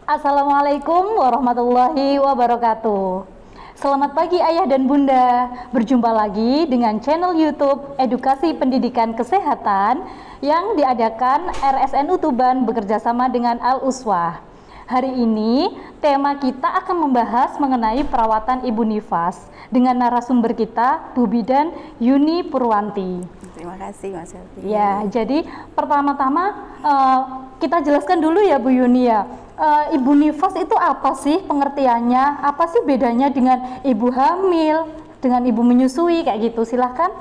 Assalamualaikum warahmatullahi wabarakatuh. Selamat pagi ayah dan bunda. Berjumpa lagi dengan channel YouTube Edukasi Pendidikan Kesehatan yang diadakan RSNU Tuban bekerjasama dengan Al-Uswah. Hari ini tema kita akan membahas mengenai perawatan ibu nifas dengan narasumber kita Bu Bidan Yuni Purwanti. Terima kasih Mas Elvi. Ya, jadi pertama-tama kita jelaskan dulu ya Bu Yuni ya. Ibu nifas itu apa sih pengertiannya? Apa sih bedanya dengan ibu hamil, dengan ibu menyusui kayak gitu? Silahkan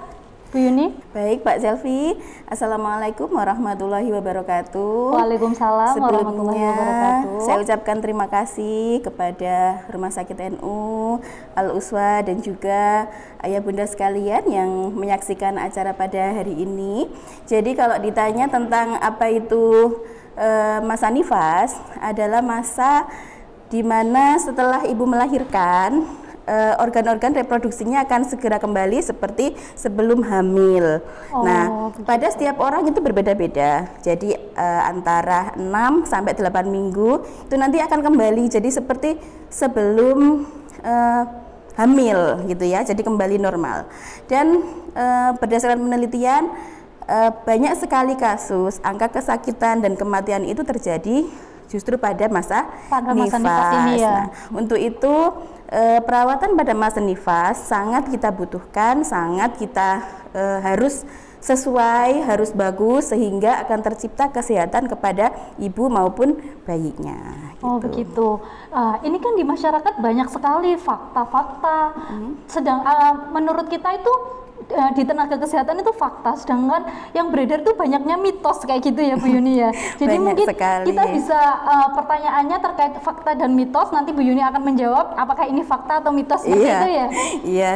Bu Yuni. Baik Pak Selvi, Assalamualaikum warahmatullahi wabarakatuh. Waalaikumsalam warahmatullahi wabarakatuh. Saya ucapkan terima kasih kepada Rumah Sakit NU, Al-Uswah dan juga ayah bunda sekalian yang menyaksikan acara pada hari ini. Jadi kalau ditanya tentang apa itu masa nifas, adalah masa di mana setelah ibu melahirkan organ-organ reproduksinya akan segera kembali seperti sebelum hamil. Nah, pada setiap orang itu berbeda-beda. Jadi antara 6 sampai 8 minggu itu nanti akan kembali jadi seperti sebelum hamil gitu ya. Jadi kembali normal. Dan berdasarkan penelitian banyak sekali kasus angka kesakitan dan kematian itu terjadi justru pada masa nifas ini ya. Nah, untuk itu perawatan pada masa nifas sangat kita butuhkan, sangat kita harus sesuai, harus bagus sehingga akan tercipta kesehatan kepada ibu maupun bayinya. Gitu. Oh begitu. Ini kan di masyarakat banyak sekali fakta-fakta. Sedang menurut kita itu di tenaga kesehatan itu fakta, sedangkan yang beredar itu banyaknya mitos kayak gitu ya Bu Yuni ya. Jadi mungkin kita bisa pertanyaannya terkait fakta dan mitos, nanti Bu Yuni akan menjawab apakah ini fakta atau mitos seperti itu ya.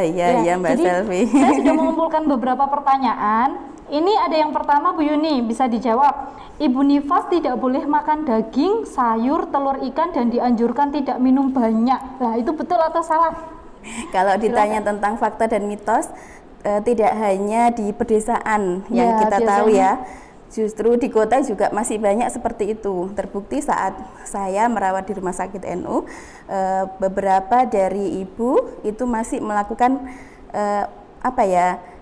Iya Mbak Selvi. Saya sudah mengumpulkan beberapa pertanyaan. Ini ada yang pertama Bu Yuni, bisa dijawab. Ibu nifas tidak boleh makan daging, sayur, telur ikan dan dianjurkan tidak minum banyak. Nah, itu betul atau salah? Kalau ditanya tentang fakta dan mitos, tidak hanya di pedesaan yang kita tahu ya, justru di kota juga masih banyak seperti itu. Terbukti saat saya merawat di Rumah Sakit NU, beberapa dari ibu itu masih melakukan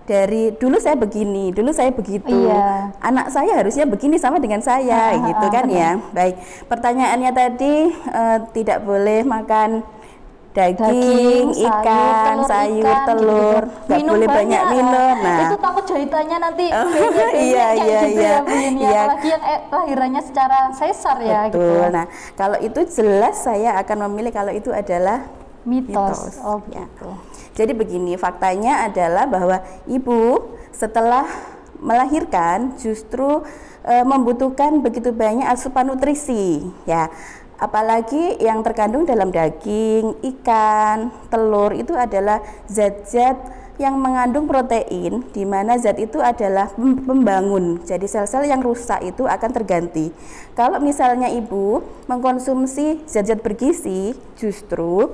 dari dulu saya begini, dulu saya begitu, anak saya harusnya begini sama dengan saya, gitu kan ya. Baik, pertanyaannya tadi tidak boleh makan daging, ikan, sayur, telur, nggak boleh banyak minum. Nah, itu takut jahitannya nanti iya. Apalagi yang lahirannya secara sesar ya. Betul. Gitu. Nah, kalau itu jelas saya akan memilih kalau itu adalah mitos. Oh gitu. Ya. Jadi begini, faktanya adalah bahwa ibu setelah melahirkan justru membutuhkan begitu banyak asupan nutrisi, ya. Apalagi yang terkandung dalam daging, ikan, telur itu adalah zat-zat yang mengandung protein, di mana zat itu adalah pembangun. Jadi sel-sel yang rusak itu akan terganti. Kalau misalnya ibu mengkonsumsi zat-zat bergizi, justru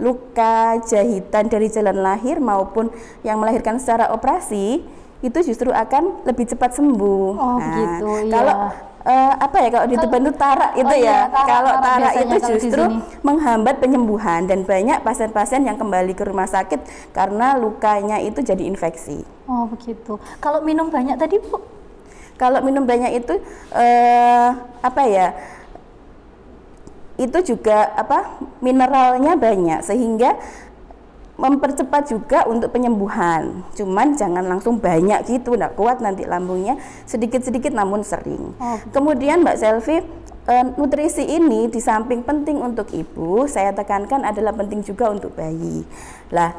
luka, jahitan dari jalan lahir maupun yang melahirkan secara operasi itu justru akan lebih cepat sembuh. Begitu. Kalau kalau di Tuban itu tarak itu kalau tarak itu justru menghambat penyembuhan dan banyak pasien-pasien yang kembali ke rumah sakit karena lukanya itu jadi infeksi. Oh begitu. Kalau minum banyak tadi Bu? Kalau minum banyak itu itu juga mineralnya banyak sehingga mempercepat juga untuk penyembuhan. Cuman jangan langsung banyak gitu, nggak kuat nanti lambungnya, sedikit-sedikit namun sering. Kemudian Mbak Selvi, nutrisi ini di samping penting untuk ibu, saya tekankan adalah penting juga untuk bayi. Lah,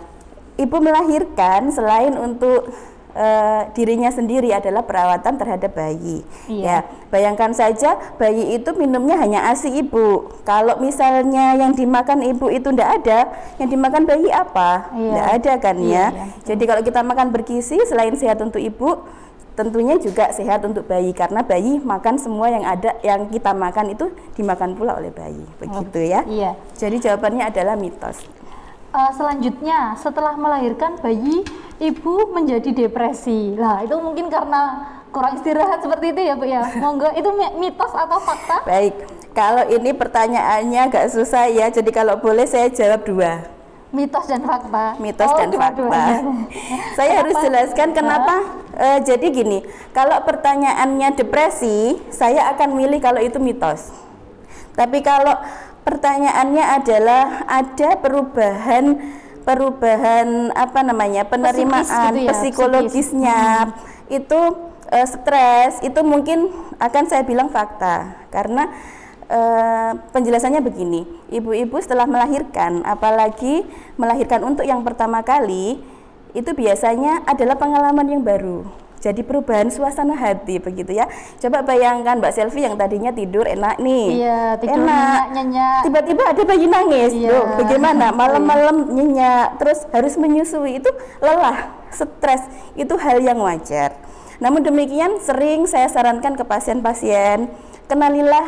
ibu melahirkan selain untuk dirinya sendiri adalah perawatan terhadap bayi. Ya, bayangkan saja bayi itu minumnya hanya ASI ibu. Kalau misalnya yang dimakan ibu itu tidak ada, yang dimakan bayi apa? Tidak ada kan ya. Jadi kalau kita makan bergizi, selain sehat untuk ibu, tentunya juga sehat untuk bayi karena bayi makan semua yang ada, yang kita makan itu dimakan pula oleh bayi. Begitu ya. Jadi jawabannya adalah mitos. Selanjutnya, setelah melahirkan bayi, ibu menjadi depresi. Lah, itu mungkin karena kurang istirahat seperti itu ya Bu ya. Monggo, itu mitos atau fakta? Baik, Kalau ini pertanyaannya agak susah ya, jadi kalau boleh saya jawab 2. Mitos dan fakta. Mitos dan fakta. Saya harus jelaskan kenapa. Jadi gini, kalau pertanyaannya depresi, saya akan milih kalau itu mitos. Tapi kalau pertanyaannya adalah ada perubahan apa namanya, penerimaan gitu ya, psikologisnya, itu stres, itu mungkin akan saya bilang fakta. Karena penjelasannya begini, ibu-ibu setelah melahirkan, apalagi melahirkan untuk yang pertama kali, itu biasanya adalah pengalaman yang baru. Jadi perubahan suasana hati begitu ya. Coba bayangkan Mbak Selvi yang tadinya tidur enak nih, tidur enak, nyenyak, tiba-tiba ada bayi nangis, loh, bagaimana? Malam-malam nyenyak, terus harus menyusui, itu lelah, stres, itu hal yang wajar. Namun demikian sering saya sarankan ke pasien-pasien, kenalilah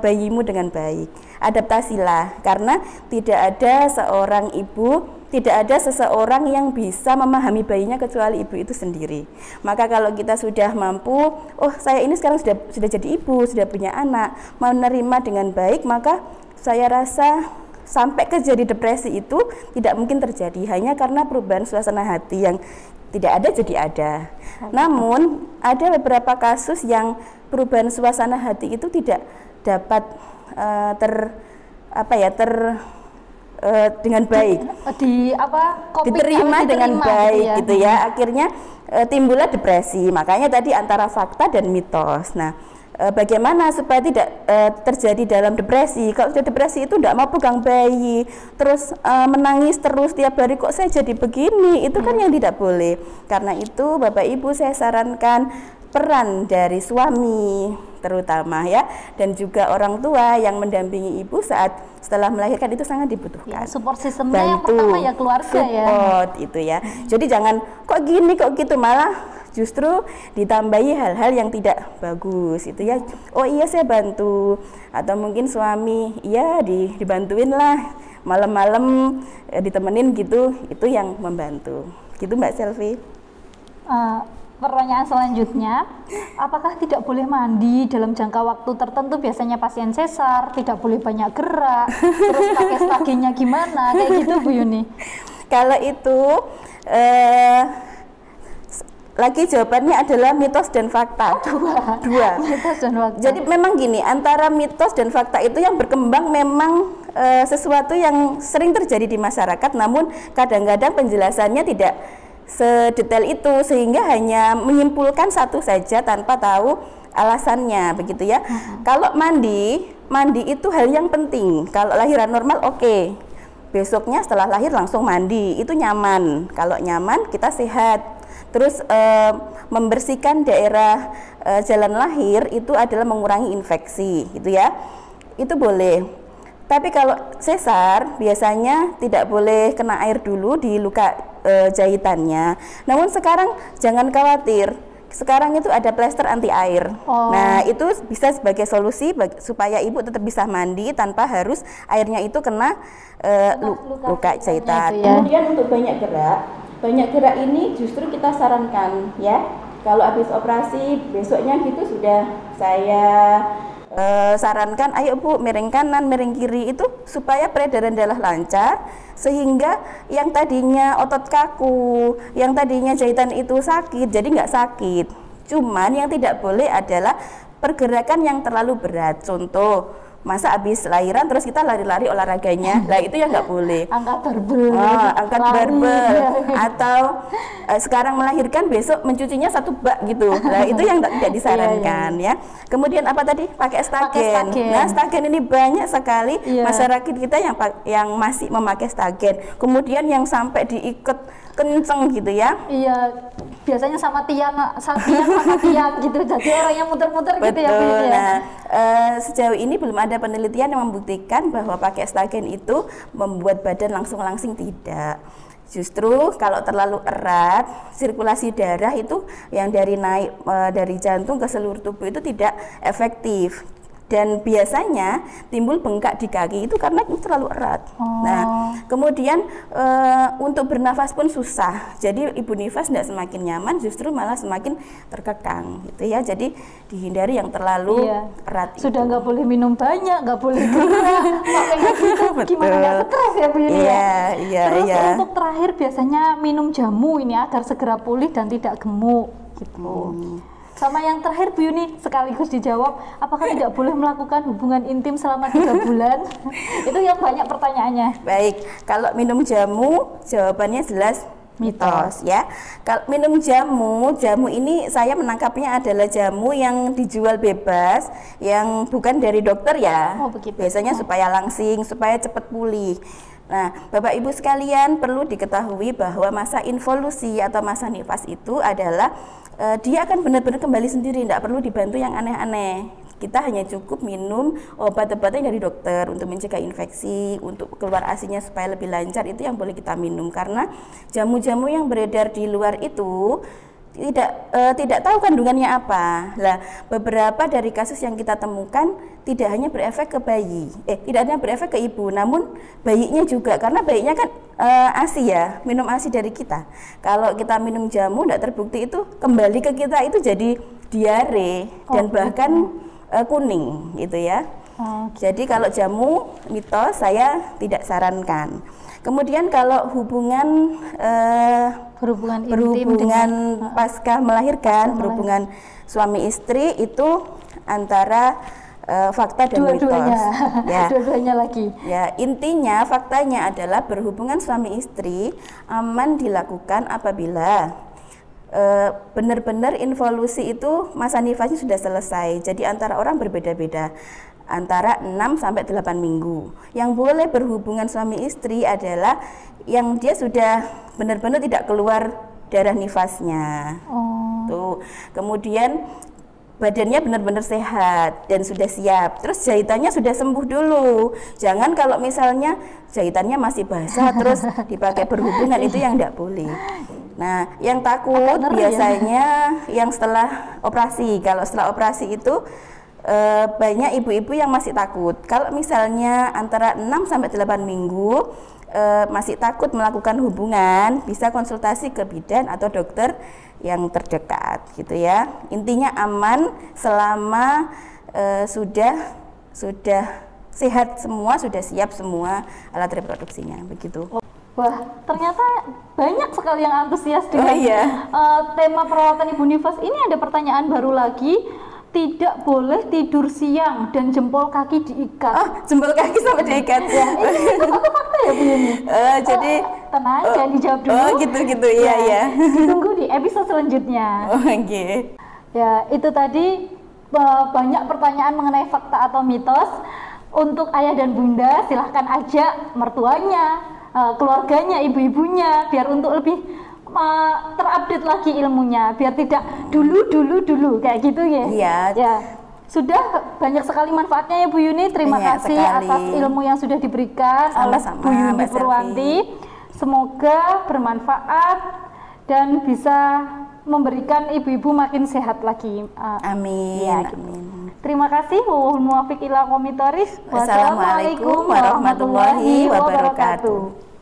bayimu dengan baik, adaptasilah, karena tidak ada seorang ibu, tidak ada seseorang yang bisa memahami bayinya kecuali ibu itu sendiri. Maka kalau kita sudah mampu, oh saya ini sekarang sudah jadi ibu, sudah punya anak, menerima dengan baik, maka saya rasa sampai kejadian depresi itu tidak mungkin terjadi, hanya karena perubahan suasana hati yang tidak ada jadi ada. Namun ada beberapa kasus yang perubahan suasana hati itu tidak dapat dengan baik diterima dengan baik gitu ya. Akhirnya timbullah depresi. Makanya tadi antara fakta dan mitos. Nah, bagaimana supaya tidak terjadi dalam depresi? Kalau sudah depresi itu tidak mau pegang bayi, terus menangis terus tiap hari, kok saya jadi begini, itu kan yang tidak boleh. Karena itu Bapak Ibu saya sarankan peran dari suami terutama ya, dan juga orang tua yang mendampingi ibu saat setelah melahirkan itu sangat dibutuhkan. Support sistemnya yang pertama ya keluarga, support itu ya. Jadi jangan kok gini kok gitu, malah justru ditambahi hal-hal yang tidak bagus itu ya. Oh iya saya bantu, atau mungkin suami iya dibantuin lah, malam-malam ditemenin gitu, itu yang membantu gitu Mbak Selvi. Pertanyaan selanjutnya, apakah tidak boleh mandi dalam jangka waktu tertentu? Biasanya pasien sesar tidak boleh banyak gerak, terus pakai stagingnya gimana, kayak gitu Bu Yuni? Kalau itu lagi jawabannya adalah mitos dan fakta. Dua. Mitos dan fakta. Jadi memang gini, antara mitos dan fakta itu yang berkembang memang sesuatu yang sering terjadi di masyarakat, namun kadang-kadang penjelasannya tidak sedetail itu, sehingga hanya menyimpulkan satu saja tanpa tahu alasannya begitu ya. Kalau mandi itu hal yang penting. Kalau lahiran normal oke. Besoknya setelah lahir langsung mandi, itu nyaman. Kalau nyaman kita sehat. Terus membersihkan daerah jalan lahir itu adalah mengurangi infeksi gitu ya. Itu boleh. Tapi kalau sesar biasanya tidak boleh kena air dulu di luka jahitannya. Namun sekarang jangan khawatir, sekarang itu ada plester anti air. Nah itu bisa sebagai solusi supaya ibu tetap bisa mandi tanpa harus airnya itu kena luka jahitan. Kemudian untuk banyak gerak ini justru kita sarankan ya, kalau habis operasi besoknya gitu sudah saya sarankan, ayo Bu miring kanan, miring kiri, itu supaya peredaran darah lancar, sehingga yang tadinya otot kaku, yang tadinya jahitan itu sakit, jadi nggak sakit. Cuman yang tidak boleh adalah pergerakan yang terlalu berat. Contoh, masa habis lahiran terus kita lari-lari olahraganya, lah itu yang nggak boleh. Angkat barbel, atau sekarang melahirkan besok mencucinya 1 bak gitu, lah itu yang tidak disarankan ya. Kemudian apa tadi, pakai stagen. Nah stagen ini banyak sekali masyarakat kita yang masih memakai stagen, kemudian yang sampai diikat kenceng gitu ya. Iya, biasanya sama tiang gitu, jadi orang yang muter-muter gitu ya. Betul. Nah, sejauh ini belum ada penelitian yang membuktikan bahwa pakai stagen itu membuat badan langsung-langsing, tidak. Justru kalau terlalu erat, sirkulasi darah itu yang dari naik dari jantung ke seluruh tubuh itu tidak efektif. dan biasanya timbul bengkak di kaki itu karena itu terlalu erat. Nah, kemudian untuk bernafas pun susah. Jadi ibu nifas tidak semakin nyaman, justru malah semakin terkekang, gitu ya. Jadi dihindari yang terlalu erat. Sudah nggak boleh minum banyak, nggak boleh gerak, makanya gitu. Gimana nggak stres ya Bu Yuni ya? Terus untuk terakhir biasanya minum jamu ini agar segera pulih dan tidak gemuk, gitu. Sama yang terakhir Bu Yuni sekaligus dijawab, apakah tidak boleh melakukan hubungan intim selama 3 bulan? Itu yang banyak pertanyaannya. Baik, kalau minum jamu jawabannya jelas mitos ya. Kalau minum jamu ini saya menangkapnya adalah jamu yang dijual bebas, yang bukan dari dokter ya. Biasanya supaya langsing, supaya cepat pulih. Nah, Bapak Ibu sekalian perlu diketahui bahwa masa involusi atau masa nifas itu adalah dia akan benar-benar kembali sendiri, tidak perlu dibantu yang aneh-aneh. Kita hanya cukup minum obat-obatan dari dokter untuk mencegah infeksi, untuk keluar ASI-nya supaya lebih lancar, itu yang boleh kita minum. Karena jamu-jamu yang beredar di luar itu tidak tahu kandungannya apa. Lah, beberapa dari kasus yang kita temukan tidak hanya berefek ke bayi, tidak hanya berefek ke ibu, namun bayinya juga, karena bayinya kan ASI ya, minum ASI dari kita. Kalau kita minum jamu tidak terbukti itu kembali ke kita, itu jadi diare dan bahkan kuning gitu ya. Jadi kalau jamu mitos saya tidak sarankan. Kemudian kalau berhubungan pasca melahirkan, berhubungan suami istri itu antara fakta dan mitos. Ya. Dua-duanya lagi. Ya, intinya faktanya adalah berhubungan suami istri aman dilakukan apabila benar-benar involusi itu masa nifasnya sudah selesai. Jadi antara orang berbeda-beda, antara 6 sampai 8 minggu. Yang boleh berhubungan suami istri adalah yang dia sudah benar-benar tidak keluar darah nifasnya. Tuh. Kemudian badannya benar-benar sehat dan sudah siap. Terus jahitannya sudah sembuh dulu. Jangan kalau misalnya jahitannya masih basah terus dipakai berhubungan, itu yang tidak boleh. Nah, yang takut biasanya yang setelah operasi. Kalau setelah operasi itu banyak ibu-ibu yang masih takut. Kalau misalnya antara 6 sampai 8 minggu masih takut melakukan hubungan, bisa konsultasi ke bidan atau dokter yang terdekat gitu ya. Intinya aman selama sudah sehat semua, sudah siap semua alat reproduksinya, begitu. Wah, ternyata banyak sekali yang antusias dengan tema perawatan ibu nifas. Ini ada pertanyaan baru lagi. Tidak boleh tidur siang dan jempol kaki diikat. Jempol kaki sampai diikat. Ya, itu satu fakta ya Bu Yuni. Jadi tenang, jangan dijawab dulu. Gitu, iya. Tunggu di episode selanjutnya. Oke. Ya, itu tadi banyak pertanyaan mengenai fakta atau mitos. Untuk ayah dan bunda, silahkan ajak mertuanya, keluarganya, ibu-ibunya, biar untuk lebih terupdate lagi ilmunya, biar tidak dulu kayak gitu ya. Iya. Ya. Sudah banyak sekali manfaatnya ya Bu Yuni. Terima kasih atas ilmu yang sudah diberikan oleh Bu Yuni Purwanti. Semoga bermanfaat dan bisa memberikan ibu-ibu makin sehat lagi. Amin. Ya, gitu. Amin. Terima kasih. Wassalamualaikum warahmatullahi wabarakatuh.